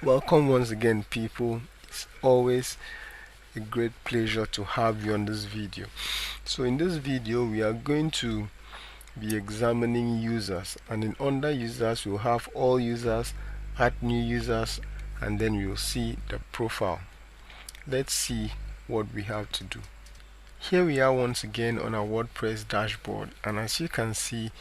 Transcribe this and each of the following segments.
Welcome once again, people. It's always a great pleasure to have you on this video. So in this video we are going to be examining users, and in under users we'll have all users, add new users, and then we'll see the profile. Let's see what we have to do. Here we are once again on our WordPress dashboard, and as you can see,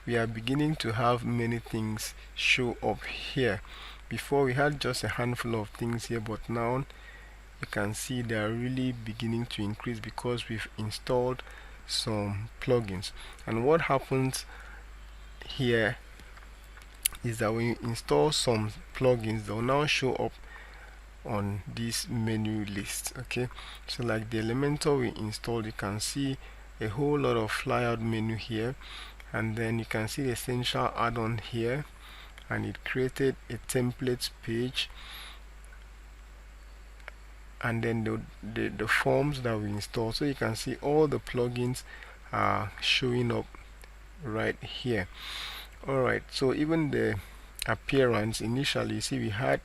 we are beginning to have many things show up here. Before we had just a handful of things here, but now you can see they are really beginning to increase because we've installed some plugins. And what happens here is that when you install some plugins, they'll now show up on this menu list. Okay, so like the Elementor we installed, you can see a whole lot of flyout menu here, and then you can see the essential add-on here, and it created a templates page, and then the forms that we installed. So you can see all the plugins are showing up right here. Alright, so even the appearance, initially see we had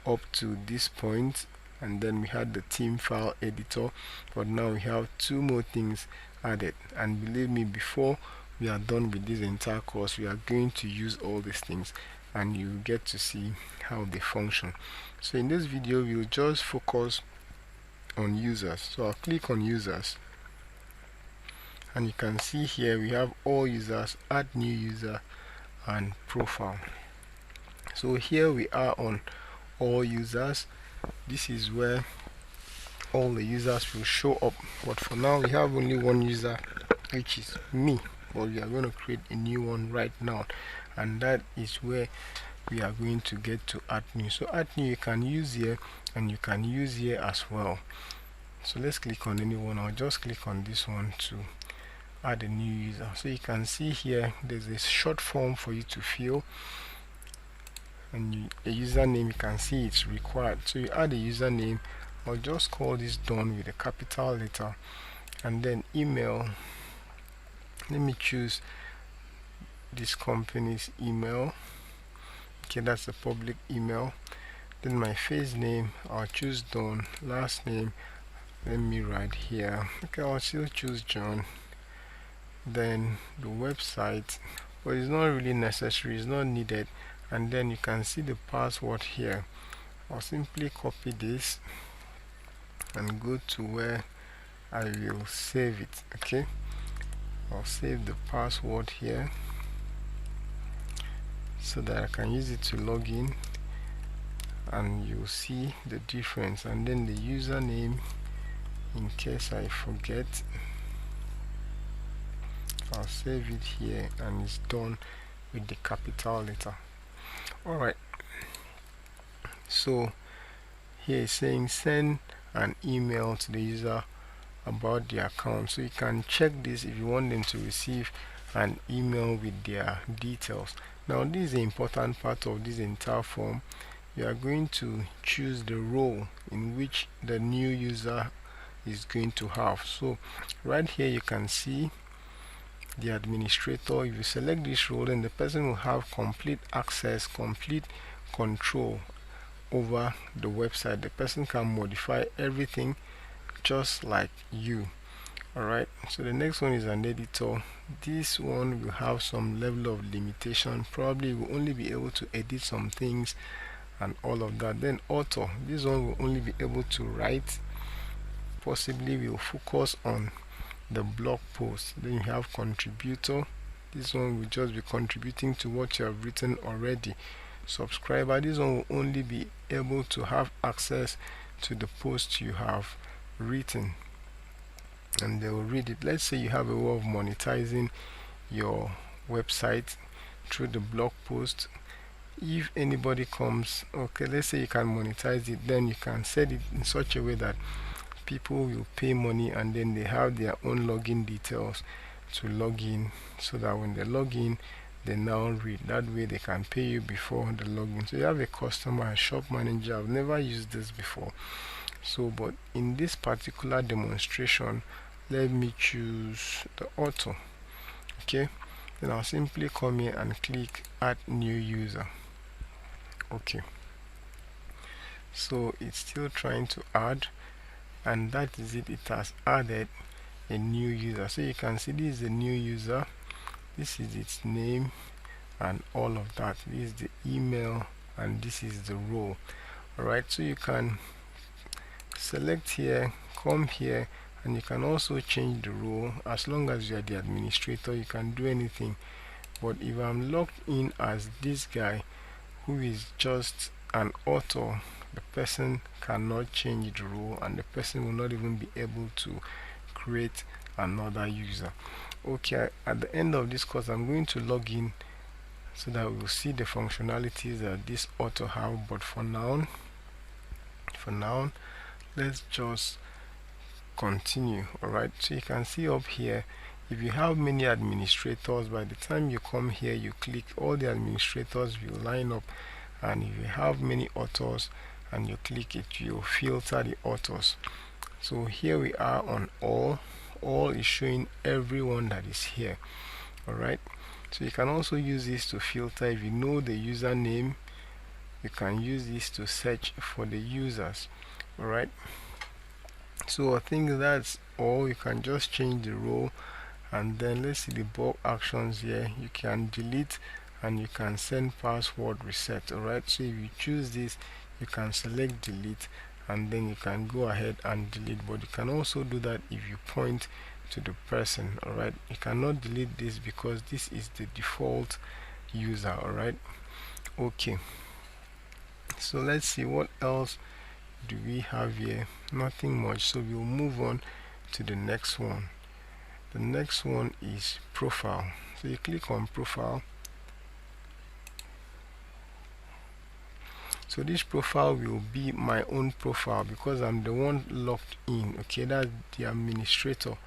up to this point, and then we had the theme file editor, but now we have two more things added. And believe me, before we are done with this entire course, we are going to use all these things and you get to see how they function. So in this video we'll just focus on users. So I'll click on users, and you can see here we have all users, add new user, and profile. So here we are on all users. This is where all the users will show up, but for now we have only one user, which is me. But we are going to create a new one right now, and that is where we are going to get to add new. So add new you can use here, and you can use here as well. So let's click on any one. I'll just click on this one to add a new user. So you can see here there's a short form for you to fill, and a username, you can see it's required. So you add a username. I'll just call this done with a capital letter, and then email. Let me choose this company's email. Okay, that's the public email. Then my first name, I'll choose Don. Last name, let me write here. Okay, I'll still choose John. Then the website, but it's not really necessary, it's not needed. And then you can see the password here. I'll simply copy this and go to where I will save it. Okay, I'll save the password here so that I can use it to log in, and you'll see the difference. And then the username, in case I forget, I'll save it here, and it's done with the capital letter. Alright, so here it's saying send an email to the user about the account. So you can check this if you want them to receive an email with their details. Now this is the important part of this entire form. You are going to choose the role in which the new user is going to have. So right here you can see the administrator. If you select this role, then the person will have complete access, complete control over the website. The person can modify everything just like you. Alright, so the next one is an editor. This one will have some level of limitation. Probably will only be able to edit some things and all of that. Then author, this one will only be able to write. Possibly will focus on the blog post. Then you have contributor. This one will just be contributing to what you have written already. Subscriber, this one will only be able to have access to the post you have written, and they will read it. Let's say you have a way of monetizing your website through the blog post. If anybody comes, okay, let's say you can monetize it, then you can set it in such a way that people will pay money, and then they have their own login details to log in, so that when they log in they now read. That way they can pay you before the login. So you have a customer, a shop manager. I've never used this before, so but in this particular demonstration, let me choose the auto. Okay, then I'll simply come here and click add new user. Okay, So it's still trying to add, and that is it. It has added a new user. So you can see this is the new user, this is its name and all of that. This is the email and this is the role. Alright, so you can select here, come here, and you can also change the role. As long as you are the administrator, you can do anything. But if I'm logged in as this guy who is just an author, the person cannot change the role and the person will not even be able to create another user. Okay, at the end of this course I'm going to log in so that we'll see the functionalities that this author have. But for now let's just continue. Alright, so you can see up here, if you have many administrators, by the time you come here you click, all the administrators will line up, and if you have many authors and you click it, you'll filter the authors. So here we are on all is showing everyone that is here. Alright, so you can also use this to filter. If you know the username, you can use this to search for the users. Alright, so I think that's all. You can just change the role, and then let's see the bulk actions here. You can delete and you can send password reset. Alright, so if you choose this, you can select delete and then you can go ahead and delete. But you can also do that if you point to the person. Alright, you cannot delete this because this is the default user. Alright, okay, so let's see what else do we have here. Nothing much, so we'll move on to the next one. The next one is profile. So you click on profile. So this profile will be my own profile because I'm the one logged in. Okay, that's the administrator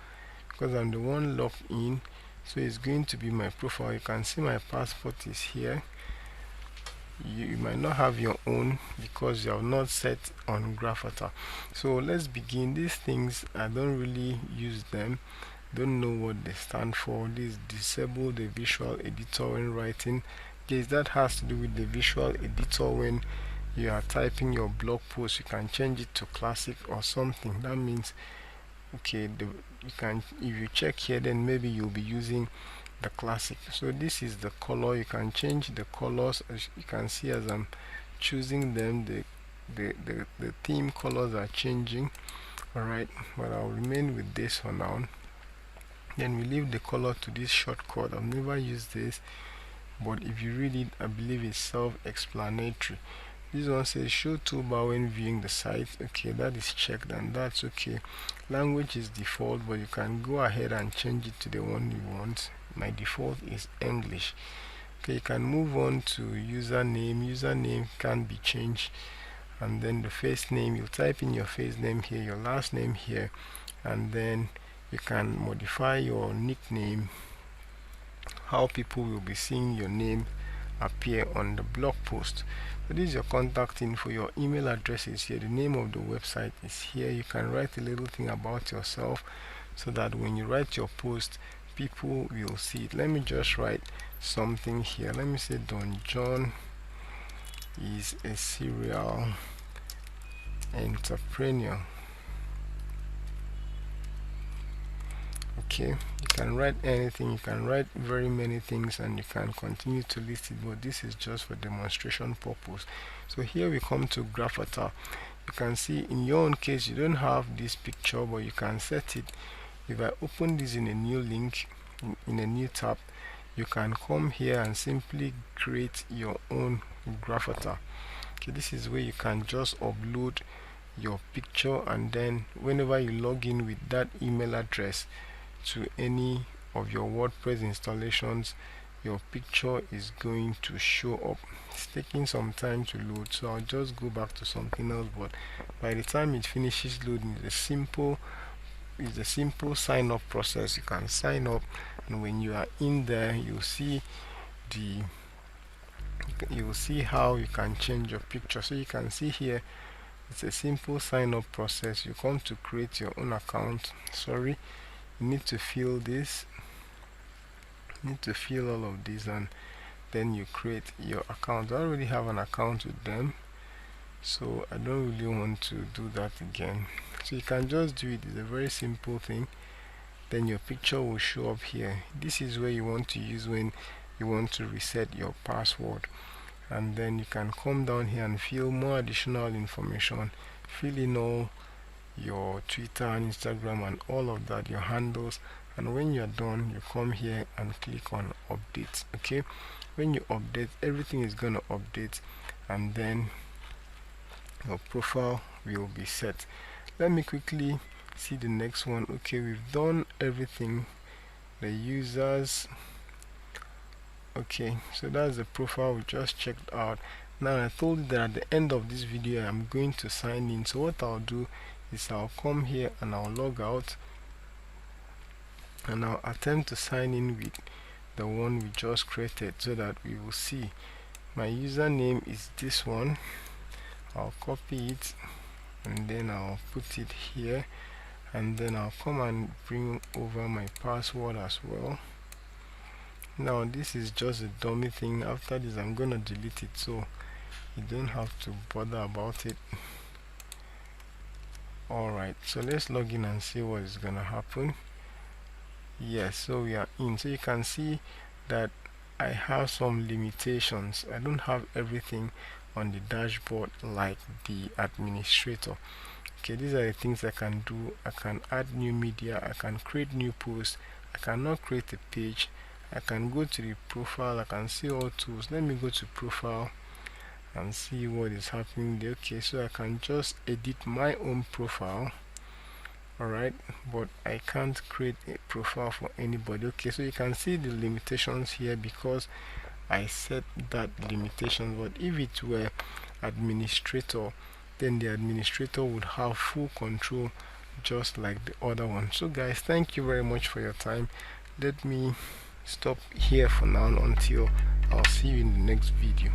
because I'm the one logged in, so it's going to be my profile. You can see my passport is here. You might not have your own because you have not set on Graphic. So let's begin. These things I don't really use them, don't know what they stand for. This disable the visual editor when writing. Yes, that has to do with the visual editor. When you are typing your blog post, you can change it to classic or something. That means okay, you can, if you check here, then maybe you'll be using the classic. So this is the color. You can change the colors. As you can see, as I'm choosing them, the theme colors are changing. Alright, but I'll remain with this for now. Then we leave the color to this shortcut. I've never used this, but if you read it, I believe it's self-explanatory. This one says show toolbar when viewing the site. Okay, that is checked and that's okay. Language is default, but you can go ahead and change it to the one you want. My default is English. Okay, you can move on to username. Username can be changed, and then the first name, you type in your first name here, your last name here, and then you can modify your nickname, how people will be seeing your name appear on the blog post. So this is your contact info. Your email address is here, the name of the website is here. You can write a little thing about yourself so that when you write your post, people will see it. Let me just write something here. Let me say Don John is a serial entrepreneur. Okay, you can write anything, you can write very many things, and you can continue to list it, but this is just for demonstration purpose. So here we come to Graphic. You can see in your own case you don't have this picture, but you can set it. If I open this in a new link, in a new tab, you can come here and simply create your own Graphic. Okay, this is where you can just upload your picture, and then whenever you log in with that email address to any of your WordPress installations, your picture is going to show up. It's taking some time to load, so I'll just go back to something else, but by the time it finishes loading, it's a simple sign up process. You can sign up, and when you are in there, you'll see how you can change your picture. So you can see here, it's a simple sign up process. You come to create your own account. Sorry, you need to fill this, you need to fill all of this, and then you create your account. I already have an account with them, so I don't really want to do that again. So you can just do it. It's a very simple thing. Then your picture will show up here. This is where you want to use when you want to reset your password. And then you can come down here and fill more additional information. Fill in all your Twitter and Instagram and all of that, your handles. And when you're done, you come here and click on update. Okay, when you update, everything is gonna update, and then your profile will be set. Let me quickly see the next one. Okay, we've done everything. The users. Okay, so that's the profile we just checked out. Now I told you that at the end of this video I'm going to sign in. So what I'll do is I'll come here and I'll log out, and I'll attempt to sign in with the one we just created, so that we will see my username is this one. I'll copy it and then I'll put it here, and then I'll come and bring over my password as well. Now this is just a dummy thing. After this I'm gonna delete it, so you don't have to bother about it. Alright, so let's log in and see what is gonna happen. Yes, so we are in. So you can see that I have some limitations. I don't have everything on the dashboard like the administrator. Okay, these are the things I can do. I can add new media, I can create new posts, I cannot create a page, I can go to the profile, I can see all tools. Let me go to profile and see what is happening there. Okay, so I can just edit my own profile. Alright, but I can't create a profile for anybody. Okay, so you can see the limitations here because I set that limitation. But if it were administrator, then the administrator would have full control just like the other one. So guys, thank you very much for your time. Let me stop here for now until I'll see you in the next video.